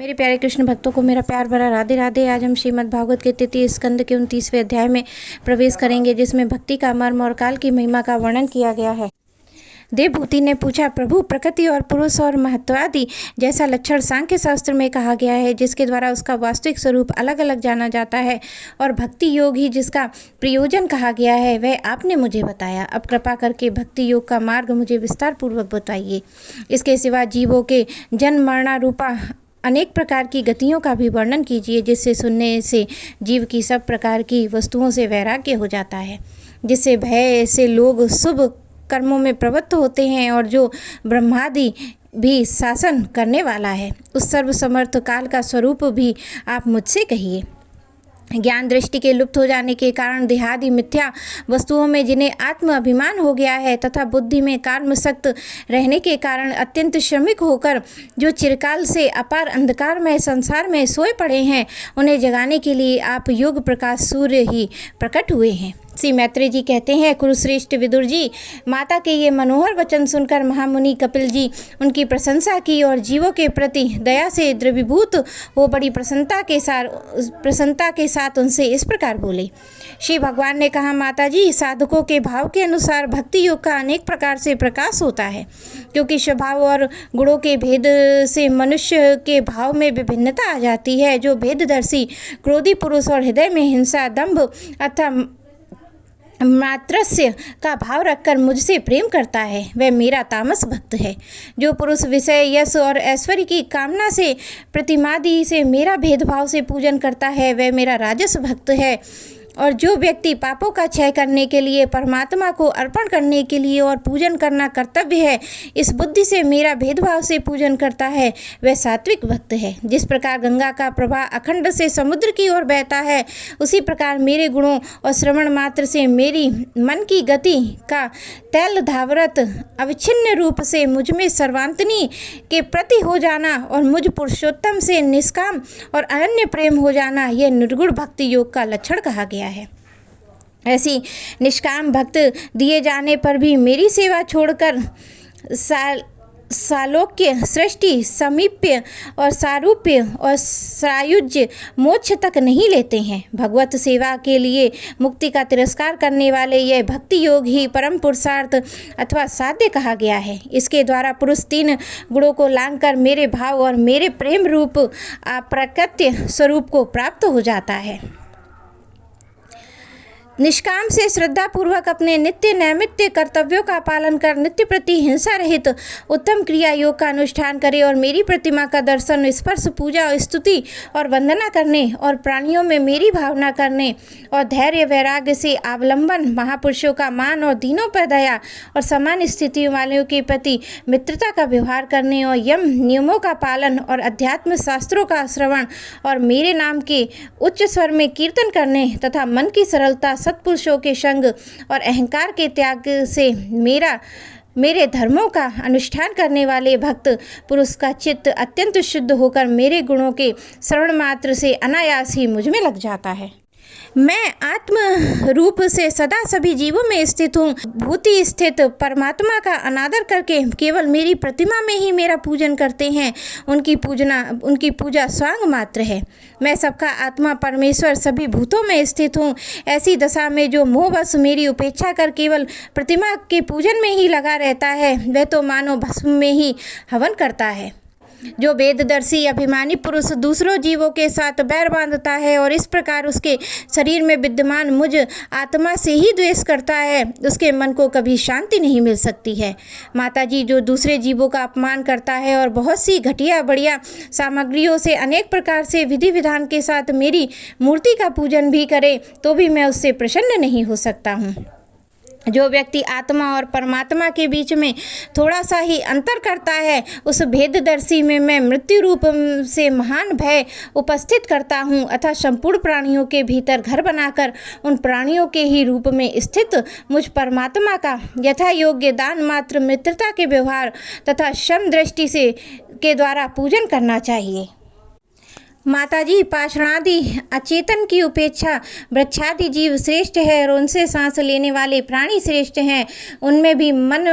मेरे प्यारे कृष्ण भक्तों को मेरा प्यार भरा राधे राधे। आज हम श्रीमद् भागवत के 33 स्कंद के 29वें अध्याय में प्रवेश करेंगे, जिसमें भक्ति का मर्म और काल की महिमा का वर्णन किया गया है। देवभूति ने पूछा, प्रभु, प्रकृति और पुरुष और महत्वादि जैसा लक्षण सांख्य शास्त्र में कहा गया है, जिसके द्वारा उसका वास्तविक स्वरूप अलग अलग जाना जाता है, और भक्ति योग ही जिसका प्रयोजन कहा गया है, वह आपने मुझे बताया। अब कृपा करके भक्ति योग का मार्ग मुझे विस्तार पूर्वक बताइए। इसके सिवा जीवों के जन्म मरणारूपा अनेक प्रकार की गतियों का भी वर्णन कीजिए, जिससे सुनने से जीव की सब प्रकार की वस्तुओं से वैराग्य हो जाता है, जिससे भय से लोग शुभ कर्मों में प्रवृत्त होते हैं, और जो ब्रह्मादि भी शासन करने वाला है, उस सर्वसमर्थ काल का स्वरूप भी आप मुझसे कहिए। ज्ञान दृष्टि के लुप्त हो जाने के कारण देहादि मिथ्या वस्तुओं में जिन्हें आत्म अभिमान हो गया है, तथा बुद्धि में कर्मसक्त रहने के कारण अत्यंत श्रमिक होकर जो चिरकाल से अपार अंधकार में संसार में सोए पड़े हैं, उन्हें जगाने के लिए आप योग प्रकाश सूर्य ही प्रकट हुए हैं। श्री मैत्रेय जी कहते हैं, कुरुश्रेष्ठ विदुर जी, माता के ये मनोहर वचन सुनकर महामुनि कपिल जी उनकी प्रशंसा की और जीवों के प्रति दया से द्रवीभूत हो बड़ी प्रसन्नता के साथ उनसे इस प्रकार बोले। श्री भगवान ने कहा, माता जी, साधकों के भाव के अनुसार भक्ति योग का अनेक प्रकार से प्रकाश होता है, क्योंकि स्वभाव और गुणों के भेद से मनुष्य के भाव में विभिन्नता आ जाती है। जो भेददर्शी क्रोधी पुरुष और हृदय में हिंसा, दंभ अथवा मात्रस्य का भाव रखकर मुझसे प्रेम करता है, वह मेरा तामस भक्त है। जो पुरुष विषय, यश और ऐश्वर्य की कामना से प्रतिमादि से मेरा भेदभाव से पूजन करता है, वह मेरा राजस भक्त है। और जो व्यक्ति पापों का क्षय करने के लिए, परमात्मा को अर्पण करने के लिए और पूजन करना कर्तव्य है, इस बुद्धि से मेरा भेदभाव से पूजन करता है, वह सात्विक भक्त है। जिस प्रकार गंगा का प्रवाह अखंड से समुद्र की ओर बहता है, उसी प्रकार मेरे गुणों और श्रवण मात्र से मेरी मन की गति का तैल धावरत अविच्छिन्न रूप से मुझमें सर्वांतनी के प्रति हो जाना और मुझ पुरुषोत्तम से निष्काम और अनन्य प्रेम हो जाना, यह निर्गुण भक्ति योग का लक्षण कहा गया है। ऐसी निष्काम भक्त दिए जाने पर भी मेरी सेवा छोड़कर सालोक्य, सृष्टि, समीप्य और सारूप्य और सायुज्य मोक्ष तक नहीं लेते हैं। भगवत सेवा के लिए मुक्ति का तिरस्कार करने वाले यह भक्ति योग ही परम पुरुषार्थ अथवा साध्य कहा गया है। इसके द्वारा पुरुष तीन गुणों को लांघकर मेरे भाव और मेरे प्रेम रूप अप्रकृत्य स्वरूप को प्राप्त हो जाता है। निष्काम से श्रद्धा पूर्वक अपने नित्य नैमित्य कर्तव्यों का पालन कर नित्य प्रति हिंसा रहित उत्तम क्रिया योग का अनुष्ठान करे, और मेरी प्रतिमा का दर्शन, स्पर्श, पूजा, स्तुति और वंदना करने, और प्राणियों में मेरी भावना करने, और धैर्य वैराग्य से अवलंबन, महापुरुषों का मान और दीनों पर दया, और समान स्थिति वालों के प्रति मित्रता का व्यवहार करने, और यम नियमों का पालन, और अध्यात्म शास्त्रों का श्रवण, और मेरे नाम के उच्च स्वर में कीर्तन करने, तथा मन की सरलता, सत्पुरुषों के संग और अहंकार के त्याग से मेरे धर्मों का अनुष्ठान करने वाले भक्त पुरुष का चित्त अत्यंत शुद्ध होकर मेरे गुणों के श्रवण मात्र से अनायास ही मुझ में लग जाता है। मैं आत्म रूप से सदा सभी जीवों में स्थित हूँ। भूति स्थित परमात्मा का अनादर करके केवल मेरी प्रतिमा में ही मेरा पूजन करते हैं, उनकी पूजा स्वांग मात्र है। मैं सबका आत्मा परमेश्वर सभी भूतों में स्थित हूँ। ऐसी दशा में जो मोहवश मेरी उपेक्षा कर केवल प्रतिमा के पूजन में ही लगा रहता है, वह तो मानो भस्म में ही हवन करता है। जो वेददर्शी अभिमानी पुरुष दूसरों जीवों के साथ बैर बांधता है और इस प्रकार उसके शरीर में विद्यमान मुझ आत्मा से ही द्वेष करता है, उसके मन को कभी शांति नहीं मिल सकती है। माता जी, जो दूसरे जीवों का अपमान करता है और बहुत सी घटिया बढ़िया सामग्रियों से अनेक प्रकार से विधि विधान के साथ मेरी मूर्ति का पूजन भी करे, तो भी मैं उससे प्रसन्न नहीं हो सकता हूँ। जो व्यक्ति आत्मा और परमात्मा के बीच में थोड़ा सा ही अंतर करता है, उस भेददर्शी में मैं मृत्यु रूप से महान भय उपस्थित करता हूँ, अतः संपूर्ण प्राणियों के भीतर घर बनाकर उन प्राणियों के ही रूप में स्थित मुझ परमात्मा का यथा योग्य दान मात्र, मित्रता के व्यवहार तथा सम दृष्टि से के द्वारा पूजन करना चाहिए। माताजी पाषाणादि अचेतन की उपेक्षा वृक्षादि जीव श्रेष्ठ है और उनसे सांस लेने वाले प्राणी श्रेष्ठ हैं। उनमें भी मन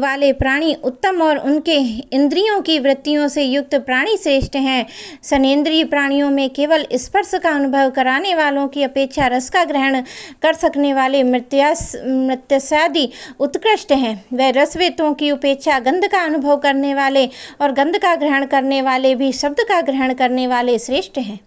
वाले प्राणी उत्तम और उनके इंद्रियों की वृत्तियों से युक्त प्राणी श्रेष्ठ हैं। सनेन्द्रिय प्राणियों में केवल स्पर्श का अनुभव कराने वालों की अपेक्षा रस का ग्रहण कर सकने वाले मृत्यादि उत्कृष्ट हैं। वह रसवेतों की उपेक्षा गंध का अनुभव करने वाले और गंध का ग्रहण करने वाले भी शब्द का ग्रहण करने वाले श्रेष्ठ हैं।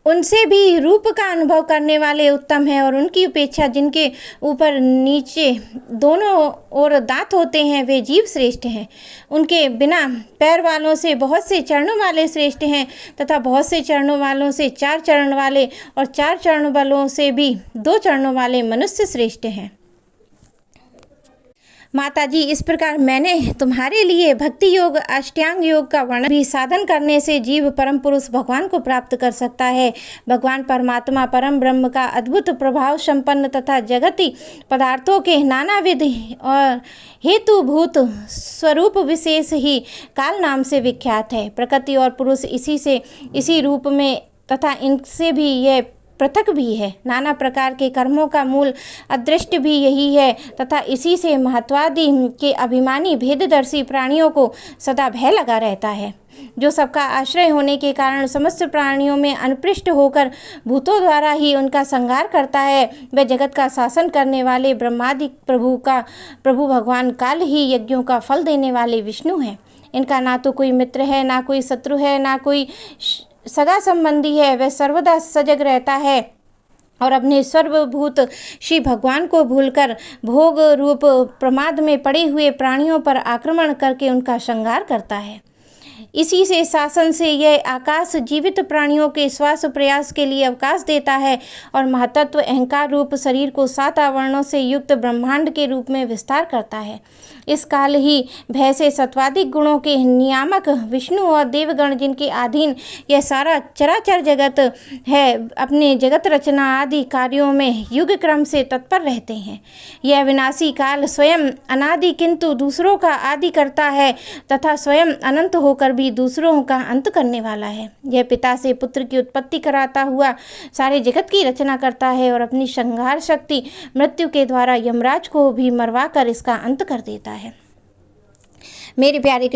उनसे भी रूप का अनुभव करने वाले उत्तम हैं और उनकी उपेक्षा जिनके ऊपर नीचे दोनों ओर दांत होते हैं वे जीव श्रेष्ठ हैं। उनके बिना पैर वालों से बहुत से चरणों वाले श्रेष्ठ हैं तथा बहुत से चरणों वालों से 4 चरण वाले और 4 चरण वालों से भी 2 चरणों वाले मनुष्य श्रेष्ठ हैं। माताजी, इस प्रकार मैंने तुम्हारे लिए भक्ति योग अष्टांग योग का वर्णन भी साधन करने से जीव परम पुरुष भगवान को प्राप्त कर सकता है। भगवान परमात्मा परम ब्रह्म का अद्भुत प्रभाव संपन्न तथा जगती पदार्थों के नानाविध और हेतुभूत स्वरूप विशेष ही काल नाम से विख्यात है। प्रकृति और पुरुष इसी रूप में तथा इनसे भी यह पृथक भी है। नाना प्रकार के कर्मों का मूल अदृष्ट भी यही है तथा इसी से महत्वादि के अभिमानी भेददर्शी प्राणियों को सदा भय लगा रहता है, जो सबका आश्रय होने के कारण समस्त प्राणियों में अनुपृष्ट होकर भूतों द्वारा ही उनका संहार करता है। वह जगत का शासन करने वाले ब्रह्मादि प्रभु भगवान काल ही यज्ञों का फल देने वाले विष्णु हैं। इनका ना तो कोई मित्र है, ना कोई शत्रु है, ना कोई सगा संबंधी है। वह सर्वदा सजग रहता है और अपने सर्वभूत श्री भगवान को भूलकर भोग रूप प्रमाद में पड़े हुए प्राणियों पर आक्रमण करके उनका संहार करता है। इसी से शासन से यह आकाश जीवित प्राणियों के श्वास प्रयास के लिए अवकाश देता है और महतत्व अहंकार रूप शरीर को 7 आवरणों से युक्त ब्रह्मांड के रूप में विस्तार करता है। इस काल ही भय से सत्वादिक गुणों के नियामक विष्णु और देवगण जिनके अधीन यह सारा चराचर जगत है, अपने जगत रचना आदि कार्यों में युग क्रम से तत्पर रहते हैं। यह विनाशी काल स्वयं अनादि किंतु दूसरों का आदि करता है तथा स्वयं अनंत होकर भी दूसरों का अंत करने वाला है। यह पिता से पुत्र की उत्पत्ति कराता हुआ सारे जगत की रचना करता है और अपनी संहार शक्ति मृत्यु के द्वारा यमराज को भी मरवा कर इसका अंत कर देता है। मेरे प्यारे